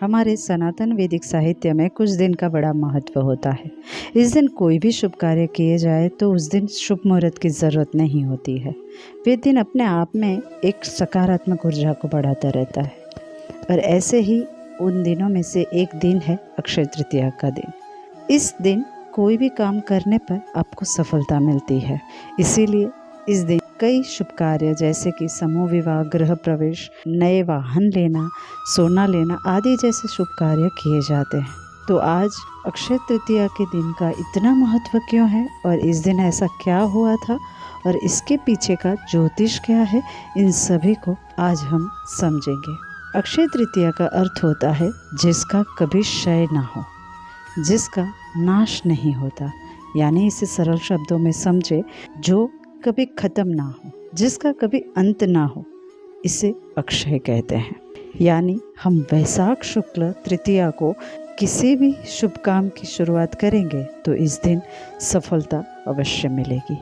हमारे सनातन वैदिक साहित्य में कुछ दिन का बड़ा महत्व होता है। इस दिन कोई भी शुभ कार्य किए जाए तो उस दिन शुभ मुहूर्त की ज़रूरत नहीं होती है। वे दिन अपने आप में एक सकारात्मक ऊर्जा को बढ़ाता रहता है। और ऐसे ही उन दिनों में से एक दिन है अक्षय तृतीया का दिन। इस दिन कोई भी काम करने पर आपको सफलता मिलती है। इसीलिए इस दिन कई शुभ कार्य जैसे कि समूह विवाह, गृह प्रवेश, नए वाहन लेना, सोना लेना आदि जैसे शुभ कार्य किए जाते हैं। तो आज अक्षय तृतीया के दिन का इतना महत्व क्यों है और इस दिन ऐसा क्या हुआ था और इसके पीछे का ज्योतिष क्या है, इन सभी को आज हम समझेंगे। अक्षय तृतीया का अर्थ होता है जिसका कभी क्षय ना हो, जिसका नाश नहीं होता। यानी इसे सरल शब्दों में समझे, जो कभी खत्म ना हो, जिसका कभी अंत ना हो, इसे अक्षय कहते हैं। यानी हम वैशाख शुक्ल तृतीया को किसी भी शुभ काम की शुरुआत करेंगे तो इस दिन सफलता अवश्य मिलेगी।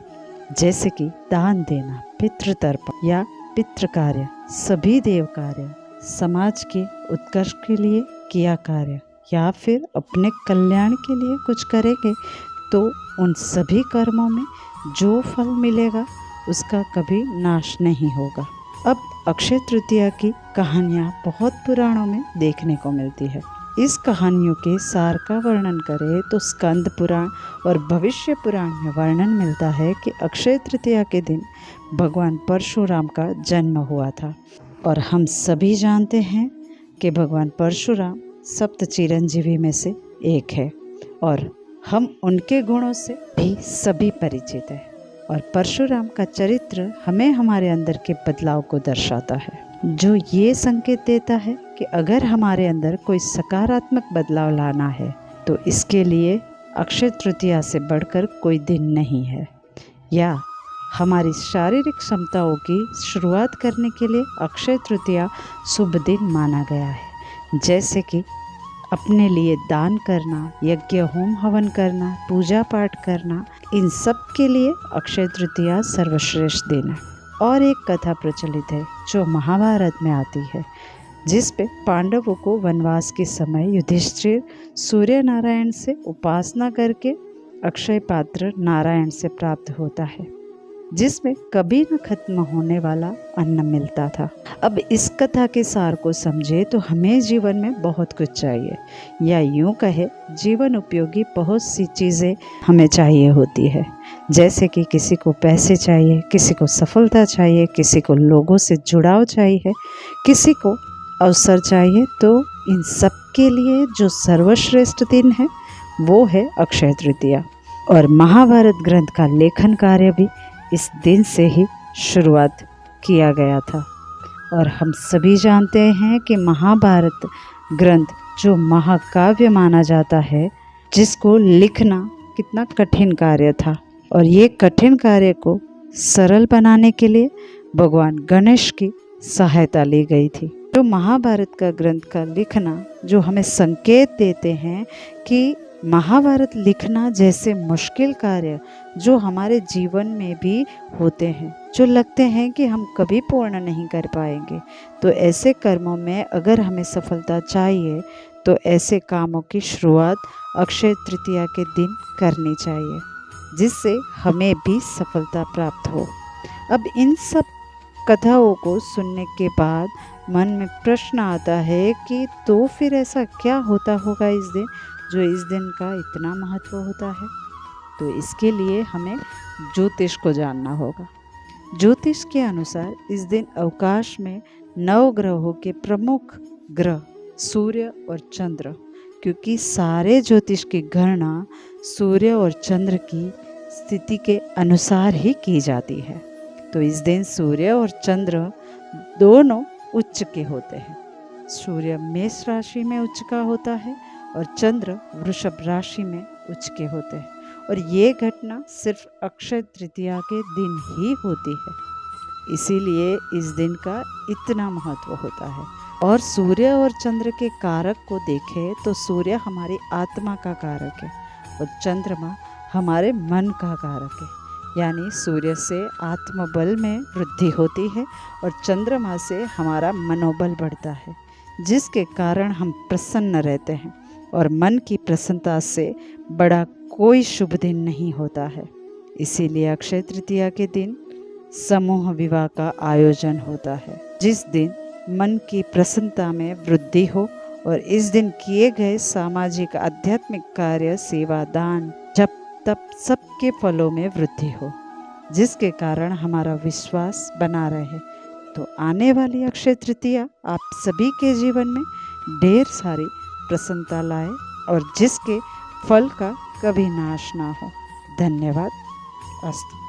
जैसे कि दान देना, पितृतर्पण या पितृ कार्य, सभी देव कार्य, समाज के उत्कर्ष के लिए किया कार्य या फिर अपने कल्याण के लिए कुछ करेंगे तो उन सभी कर्मों में जो फल मिलेगा उसका कभी नाश नहीं होगा। अब अक्षय तृतीया की कहानियाँ बहुत पुराणों में देखने को मिलती है। इस कहानियों के सार का वर्णन करें तो स्कंद पुराण और भविष्य पुराण में वर्णन मिलता है कि अक्षय तृतीया के दिन भगवान परशुराम का जन्म हुआ था। और हम सभी जानते हैं कि भगवान परशुराम सप्त चिरंजीवी में से एक है और हम उनके गुणों से भी सभी परिचित है। और परशुराम का चरित्र हमें हमारे अंदर के बदलाव को दर्शाता है, जो ये संकेत देता है कि अगर हमारे अंदर कोई सकारात्मक बदलाव लाना है तो इसके लिए अक्षय तृतीया से बढ़कर कोई दिन नहीं है। या हमारी शारीरिक क्षमताओं की शुरुआत करने के लिए अक्षय तृतीया शुभ दिन माना गया है। जैसे कि अपने लिए दान करना, यज्ञ होम हवन करना, पूजा पाठ करना, इन सब के लिए अक्षय तृतीया सर्वश्रेष्ठ दिन है। और एक कथा प्रचलित है जो महाभारत में आती है, जिस पे पांडवों को वनवास के समय युधिष्ठिर सूर्य नारायण से उपासना करके अक्षय पात्र नारायण से प्राप्त होता है, जिसमें कभी न खत्म होने वाला अन्न मिलता था। अब इस कथा के सार को समझे तो हमें जीवन में बहुत कुछ चाहिए, या यूं कहे जीवन उपयोगी बहुत सी चीज़ें हमें चाहिए होती है। जैसे कि किसी को पैसे चाहिए, किसी को सफलता चाहिए, किसी को लोगों से जुड़ाव चाहिए, किसी को अवसर चाहिए। तो इन सब के लिए जो सर्वश्रेष्ठ दिन है वो है अक्षय तृतीया। और महाभारत ग्रंथ का लेखन कार्य भी इस दिन से ही शुरुआत किया गया था। और हम सभी जानते हैं कि महाभारत ग्रंथ जो महाकाव्य माना जाता है, जिसको लिखना कितना कठिन कार्य था, और ये कठिन कार्य को सरल बनाने के लिए भगवान गणेश की सहायता ली गई थी। जो महाभारत का ग्रंथ का लिखना जो हमें संकेत देते हैं कि महाभारत लिखना जैसे मुश्किल कार्य जो हमारे जीवन में भी होते हैं, जो लगते हैं कि हम कभी पूर्ण नहीं कर पाएंगे, तो ऐसे कर्मों में अगर हमें सफलता चाहिए तो ऐसे कामों की शुरुआत अक्षय तृतीया के दिन करनी चाहिए, जिससे हमें भी सफलता प्राप्त हो। अब इन सब कथाओं को सुनने के बाद मन में प्रश्न आता है कि तो फिर ऐसा क्या होता होगा इस दिन, जो इस दिन का इतना महत्व होता है। तो इसके लिए हमें ज्योतिष को जानना होगा। ज्योतिष के अनुसार इस दिन अवकाश में 9 ग्रहों के प्रमुख ग्रह सूर्य और चंद्र, क्योंकि सारे ज्योतिष की गणना सूर्य और चंद्र की स्थिति के अनुसार ही की जाती है। तो इस दिन सूर्य और चंद्र दोनों उच्च के होते हैं। सूर्य मेष राशि में उच्च का होता है और चंद्र वृषभ राशि में उच्च के होते हैं। और ये घटना सिर्फ अक्षय तृतीया के दिन ही होती है, इसीलिए इस दिन का इतना महत्व होता है। और सूर्य और चंद्र के कारक को देखें तो सूर्य हमारी आत्मा का कारक है और चंद्रमा हमारे मन का कारक है। यानी सूर्य से आत्मबल में वृद्धि होती है और चंद्रमा से हमारा मनोबल बढ़ता है। जिसके कारण हम प्रसन्न रहते हैं और मन की प्रसन्नता से बड़ा कोई शुभ दिन नहीं होता है। इसीलिए अक्षय तृतीया के दिन समूह विवाह का आयोजन होता है, जिस दिन मन की प्रसन्नता में वृद्धि हो और इस दिन किए गए सामाजिक आध्यात्मिक कार्य, सेवा, दान, जप तप सबके फलों में वृद्धि हो, जिसके कारण हमारा विश्वास बना रहे। तो आने वाली अक्षय तृतीया आप सभी के जीवन में ढेर सारी प्रसन्नता लाए और जिसके फल का कभी नाश ना हो। धन्यवाद। अस्तु।